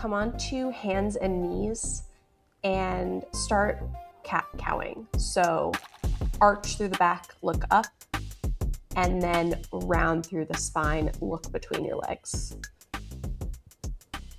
come onto hands and knees and start cat-cowing. So arch through the back, look up, and then round through the spine, look between your legs.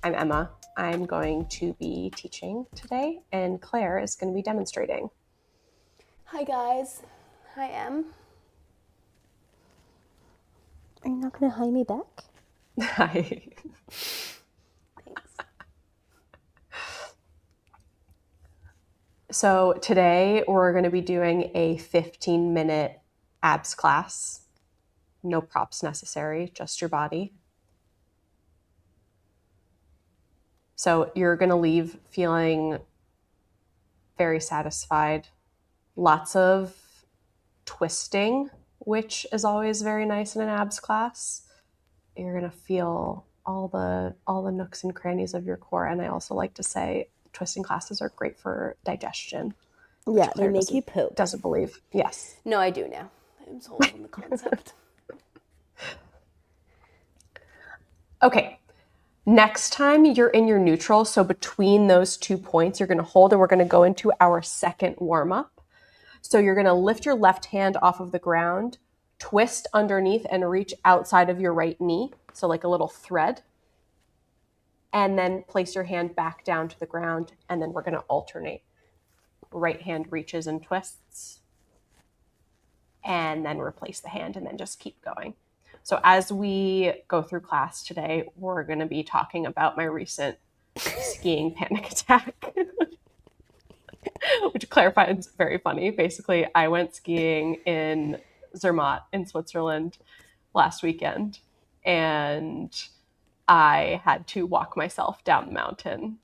I'm Emma. I'm going to be teaching today, and Claire is going to be demonstrating. Hi guys. Hi Em. Are you not going to hi me back? Hi. Thanks. So today we're going to be doing a 15-minute abs class. No props necessary, just your body. So you're going to leave feeling very satisfied. Lots of twisting, which is always very nice in an abs class. You're going to feel all the nooks and crannies of your core. And I also like to say twisting classes are great for digestion. Yeah, they make you poop. Doesn't believe. Yes. No, I do now. I'm sold on the concept. Okay. Next time you're in your neutral, so between those 2 points, you're going to hold, and we're going to go into our second warm-up. So you're going to lift your left hand off of the ground, twist underneath and reach outside of your right knee, so like a little thread. And then place your hand back down to the ground, and then we're going to alternate. Right hand reaches and twists, and then replace the hand, and then just keep going. So as we go through class today, we're going to be talking about my recent skiing panic attack, which Claire finds very funny. Basically, I went skiing in Zermatt in Switzerland last weekend, and I had to walk myself down the mountain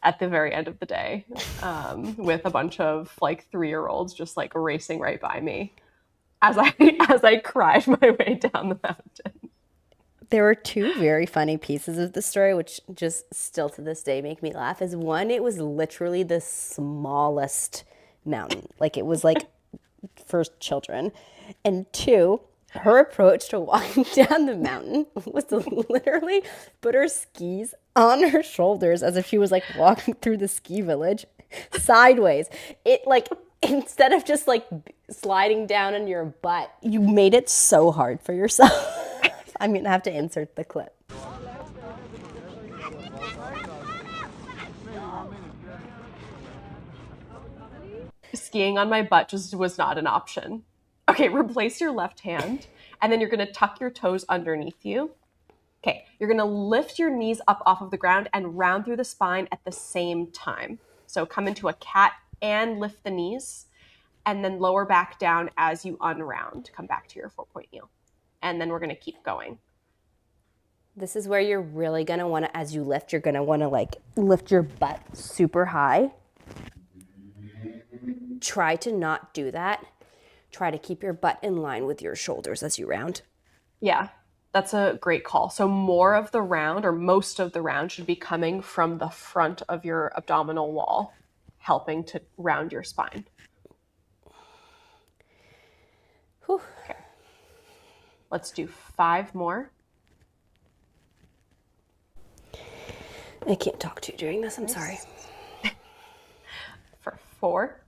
at the very end of the day with a bunch of like 3-year-olds just like racing right by me as I cried my way down the mountain. There were two very funny pieces of the story, which just still to this day make me laugh. Is one, it was literally the smallest mountain. Like it was like for children. And two, her approach to walking down the mountain was to literally put her skis on her shoulders as if she was like walking through the ski village sideways. It like, instead of just like sliding down on your butt, you made it so hard for yourself. I'm going to have to insert the clip. Skiing on my butt just was not an option. Okay, replace your left hand, and then you're going to tuck your toes underneath you. Okay, you're going to lift your knees up off of the ground and round through the spine at the same time. So come into a cat and lift the knees, and then lower back down as you unround. Come back to your 4-point heel. And then we're going to keep going. This is where you're really going to want to, as you lift, you're going to want to like lift your butt super high. Try to not do that. Try to keep your butt in line with your shoulders as you round. Yeah, that's a great call. So more of the round, or most of the round, should be coming from the front of your abdominal wall, helping to round your spine. Whew. Okay. Let's do 5 more. I can't talk to you during this. I'm sorry. For 4.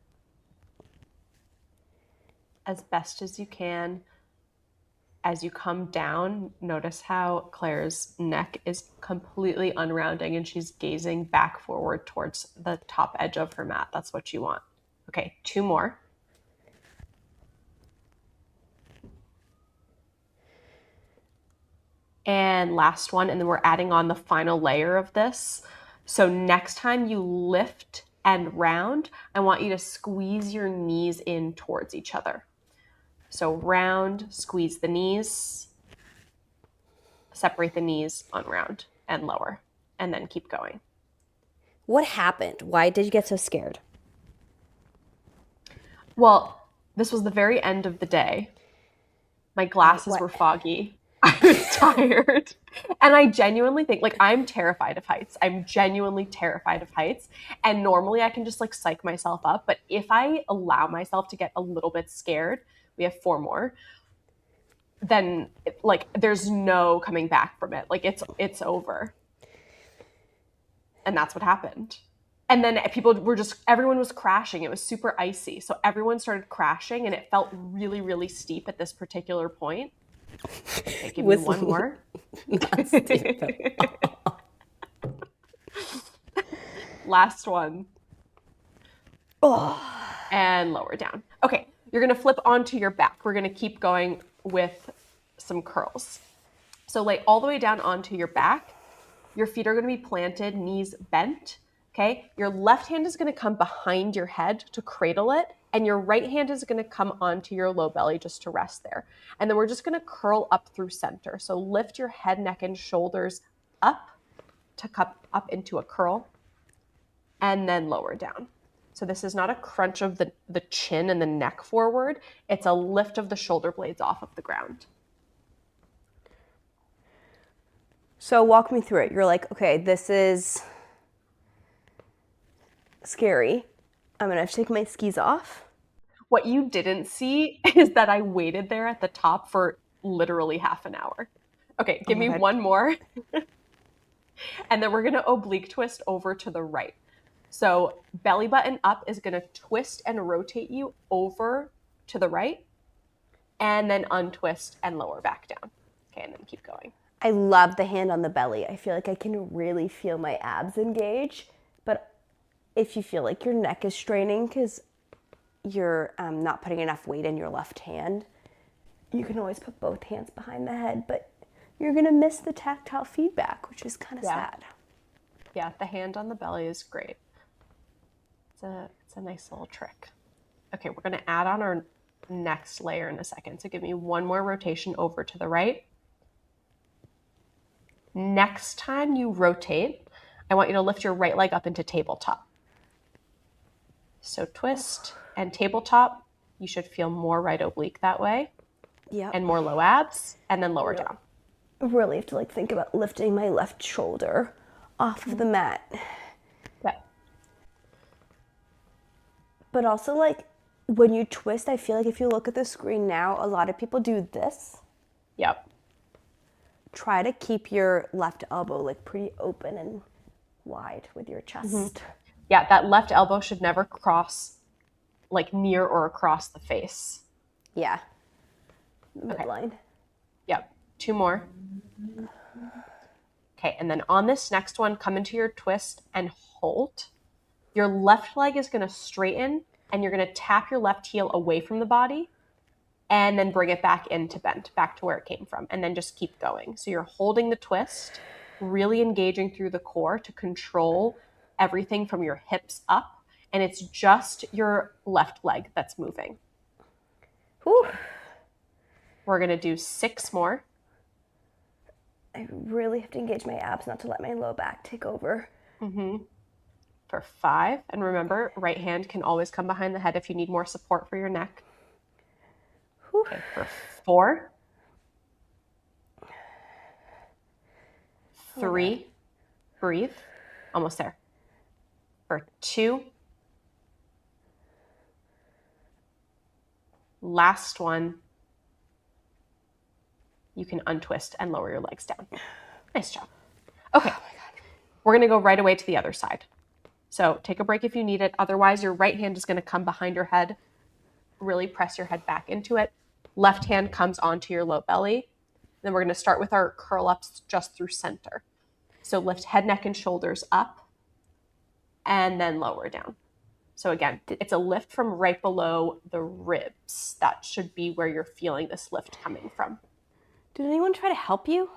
As best as you can. As you come down, notice how Claire's neck is completely unrounding and she's gazing back forward towards the top edge of her mat. That's what you want. Okay, 2 more. And last one, and then we're adding on the final layer of this. So next time you lift and round, I want you to squeeze your knees in towards each other. So round, squeeze the knees, separate the knees, unround, and lower, and then keep going. What happened? Why did you get so scared? Well, this was the very end of the day. My glasses were foggy. I was tired. And I genuinely think, like, I'm terrified of heights. I'm genuinely terrified of heights. And normally I can just like psych myself up. But if I allow myself to get a little bit scared, we have 4 more, then like there's no coming back from it. Like it's over. And that's what happened. And then everyone was crashing. It was super icy. So everyone started crashing and it felt really, really steep at this particular point. Okay, give me one more. Not steep. Last one. And lower down. Okay, you're gonna flip onto your back. We're gonna keep going with some curls. So lay all the way down onto your back. Your feet are gonna be planted, knees bent. Okay, your left hand is gonna come behind your head to cradle it, and your right hand is gonna come onto your low belly just to rest there. And then we're just gonna curl up through center. So lift your head, neck, and shoulders up to cup up into a curl, and then lower down. So this is not a crunch of the chin and the neck forward. It's a lift of the shoulder blades off of the ground. So walk me through it. You're like, okay, this is scary. I'm going to take my skis off. What you didn't see is that I waited there at the top for literally half an hour. Okay, give me one more. And then we're going to oblique twist over to the right. So belly button up is going to twist and rotate you over to the right, and then untwist and lower back down. Okay, and then keep going. I love the hand on the belly. I feel like I can really feel my abs engage. But if you feel like your neck is straining because you're not putting enough weight in your left hand, you can always put both hands behind the head, but you're going to miss the tactile feedback, which is kind of sad. Yeah, the hand on the belly is great. It's a nice little trick. Okay, we're going to add on our next layer in a second. So give me one more rotation over to the right. Next time you rotate, I want you to lift your right leg up into tabletop. So twist and tabletop. You should feel more right oblique that way. Yeah. And more low abs, and then lower down. I really have to think about lifting my left shoulder off of the mat. Yeah. But also when you twist, I feel like if you look at the screen now, a lot of people do this. Yep. Try to keep your left elbow pretty open and wide with your chest. Mm-hmm. Yeah, that left elbow should never cross near or across the face. Yeah. Midline. Okay. Yep. 2 more. Okay, and then on this next one, come into your twist and hold. Your left leg is going to straighten, and you're going to tap your left heel away from the body, and then bring it back into bend, back to where it came from, and then just keep going. So you're holding the twist, really engaging through the core to control everything from your hips up, and it's just your left leg that's moving. Whew. We're going to do 6 more. I really have to engage my abs not to let my low back take over. Mm-hmm. For 5. And remember, right hand can always come behind the head if you need more support for your neck. Whew. Okay, for 4. 3. Breathe. Almost there. For 2. Last one. You can untwist and lower your legs down. Nice job. Okay, we're going to go right away to the other side. So take a break if you need it. Otherwise, your right hand is going to come behind your head. Really press your head back into it. Left hand comes onto your low belly. Then we're going to start with our curl ups just through center. So lift head, neck, and shoulders up and then lower down. So again, it's a lift from right below the ribs. That should be where you're feeling this lift coming from. Did anyone try to help you?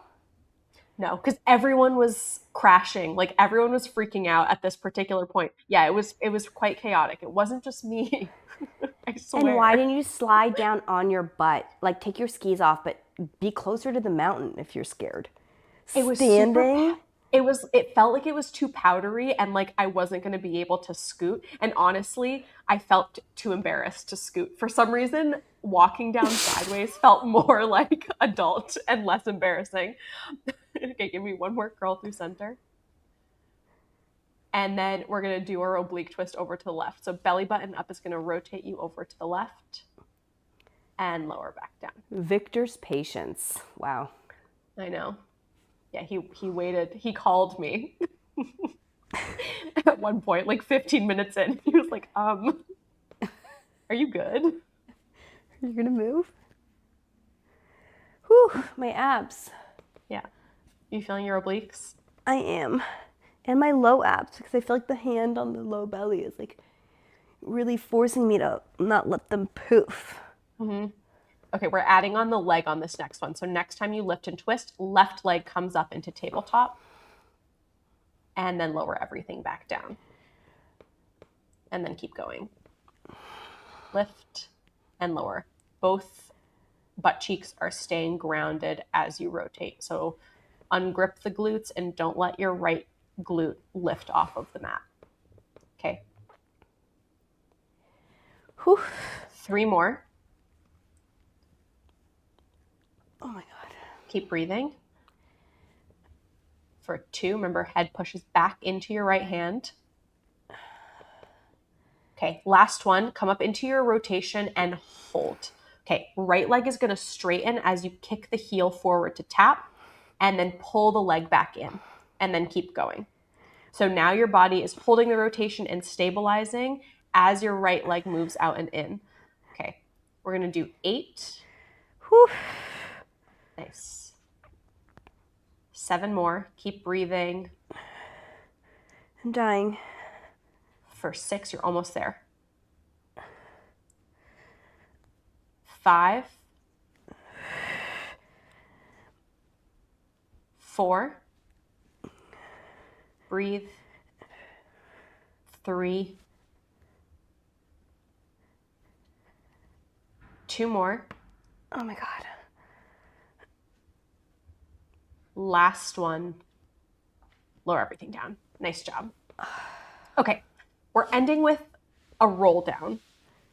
No, because everyone was crashing. Everyone was freaking out at this particular point. Yeah, it was quite chaotic. It wasn't just me. I swear. And why didn't you slide down on your butt? Take your skis off, but be closer to the mountain if you're scared. It was standing. It felt like it was too powdery and I wasn't going to be able to scoot. And honestly, I felt too embarrassed to scoot. For some reason, walking down sideways felt more adult and less embarrassing. Okay, give me one more curl through center. And then we're going to do our oblique twist over to the left. So belly button up is going to rotate you over to the left and lower back down. Victor's patience. Wow. I know. Yeah, he waited. He called me. at one point, like 15 minutes in. He was like, are you good? You're gonna move? Whew, my abs. Yeah. You feeling your obliques? I am. And my low abs, because I feel like the hand on the low belly is like really forcing me to not let them poof. Okay, we're adding on the leg on this next one. So next time you lift and twist, left leg comes up into tabletop. And then lower everything back down. And then keep going. Lift and lower. Both butt cheeks are staying grounded as you rotate. So ungrip the glutes and don't let your right glute lift off of the mat. Okay. Whew. 3 more. Oh my God. Keep breathing. For 2, remember, head pushes back into your right hand. Okay, last one. Come up into your rotation and hold. Okay, right leg is going to straighten as you kick the heel forward to tap and then pull the leg back in and then keep going. So now your body is holding the rotation and stabilizing as your right leg moves out and in. Okay, we're going to do 8. Whew. Nice. 7 more. Keep breathing. I'm dying. For 6, you're almost there. 5. 4. Breathe. 3. 2 more. Oh my God. Last one. Lower everything down. Nice job. Okay, we're ending with a roll down.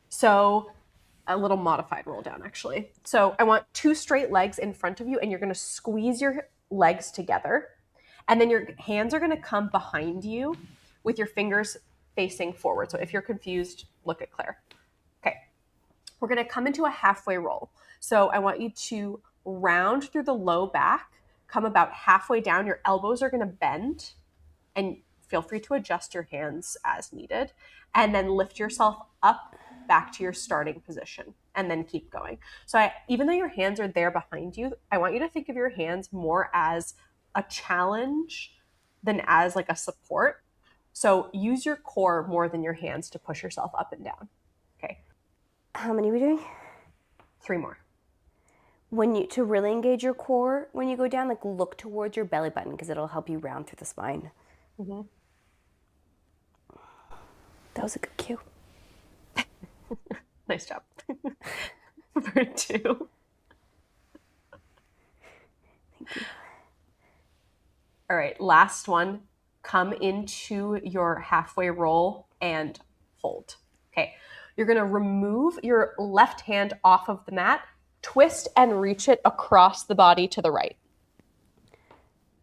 So a little modified roll down, actually. So I want 2 straight legs in front of you, and you're going to squeeze your legs together. And then your hands are going to come behind you with your fingers facing forward. So if you're confused, look at Claire. Okay, we're going to come into a halfway roll. So I want you to round through the low back, come about halfway down. Your elbows are going to bend, and feel free to adjust your hands as needed. And then lift yourself up back to your starting position and then keep going. So even though your hands are there behind you, I want you to think of your hands more as a challenge than as like a support. So use your core more than your hands to push yourself up and down. Okay. How many are we doing? 3 more. To really engage your core, when you go down, like look towards your belly button because it'll help you round through the spine. Mm-hmm. That was a good cue. Nice job. For 2. Thank you. All right, last one. Come into your halfway roll and hold. Okay, you're going to remove your left hand off of the mat, twist and reach it across the body to the right.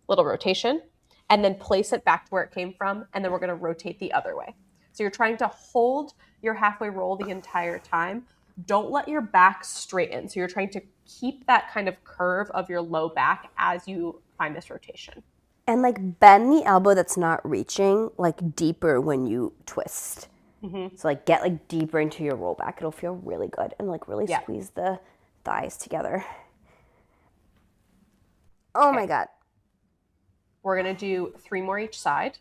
Little rotation, and then place it back to where it came from, and then we're going to rotate the other way. So you're trying to hold your halfway roll the entire time. Don't let your back straighten. So you're trying to keep that kind of curve of your low back as you find this rotation. And like bend the elbow that's not reaching like deeper when you twist. Mm-hmm. So like get like deeper into your rollback. It'll feel really good and like really squeeze the thighs together. Oh my God. We're going to do 3 more each side.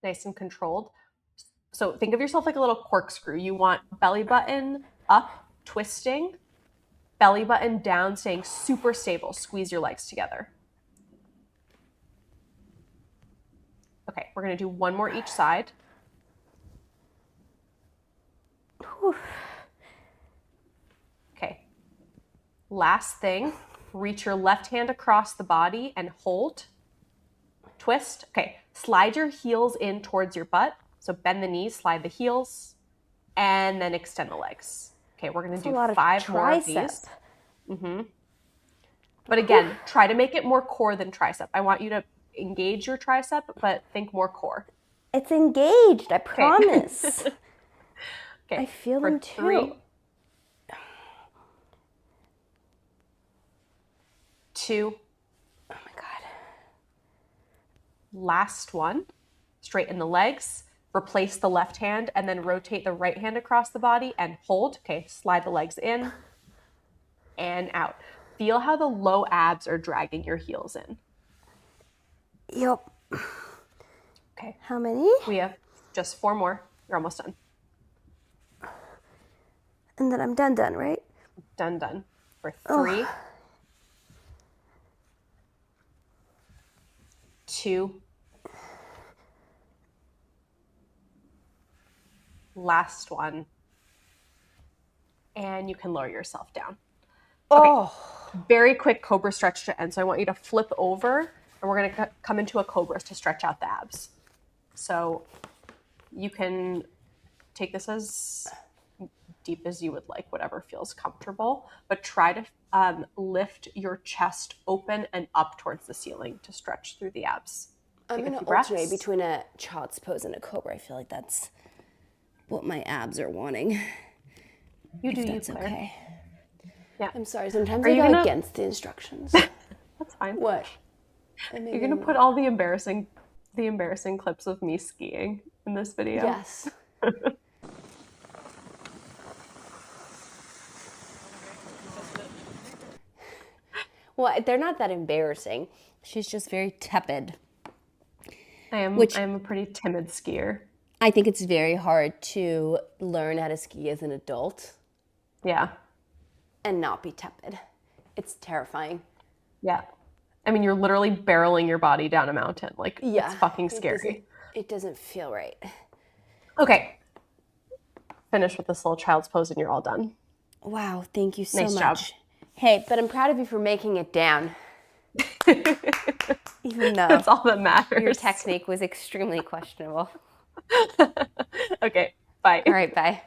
Nice and controlled. So think of yourself like a little corkscrew. You want belly button up, twisting, belly button down, staying super stable. Squeeze your legs together. Okay, we're going to do 1 more each side. Whew. Okay. Last thing, reach your left hand across the body and hold. Twist. Okay, slide your heels in towards your butt. So bend the knees, slide the heels, and then extend the legs. Okay, we're going to do 5 more of these. Mm-hmm. But again, try to make it more core than tricep. I want you to engage your tricep, but think more core. It's engaged, I promise. Okay. I feel for them too. 3, 2, Oh my God. Last one. Straighten the legs, replace the left hand, and then rotate the right hand across the body and hold. Okay, slide the legs in and out. Feel how the low abs are dragging your heels in. Yep. Okay. How many? We have just 4 more. You're almost done. And then I'm done, right? Done. For 3, 2, last one, and you can lower yourself down. Okay. Very quick cobra stretch to end. So I want you to flip over, and we're going to come into a cobra to stretch out the abs. So you can take this as deep as you would like, whatever feels comfortable, but try to lift your chest open and up towards the ceiling to stretch through the abs. I'm going to alternate between a child's pose and a cobra. I feel like that's what my abs are wanting. You do, that's you, Claire. okay. Yeah. I'm sorry, sometimes I go against the instructions. That's fine. What? You're going to put all the embarrassing clips of me skiing in this video. Yes. Well, they're not that embarrassing. She's just very tepid. I am a pretty timid skier. I think it's very hard to learn how to ski as an adult. Yeah. And not be tepid. It's terrifying. Yeah. I mean, you're literally barreling your body down a mountain. Like, it's fucking scary. It doesn't feel right. Okay. Finish with this little child's pose and you're all done. Wow, thank you so Nice much. job. Hey, but I'm proud of you for making it down. Even though That's all that matters. your technique was extremely questionable. Okay, bye. All right, bye.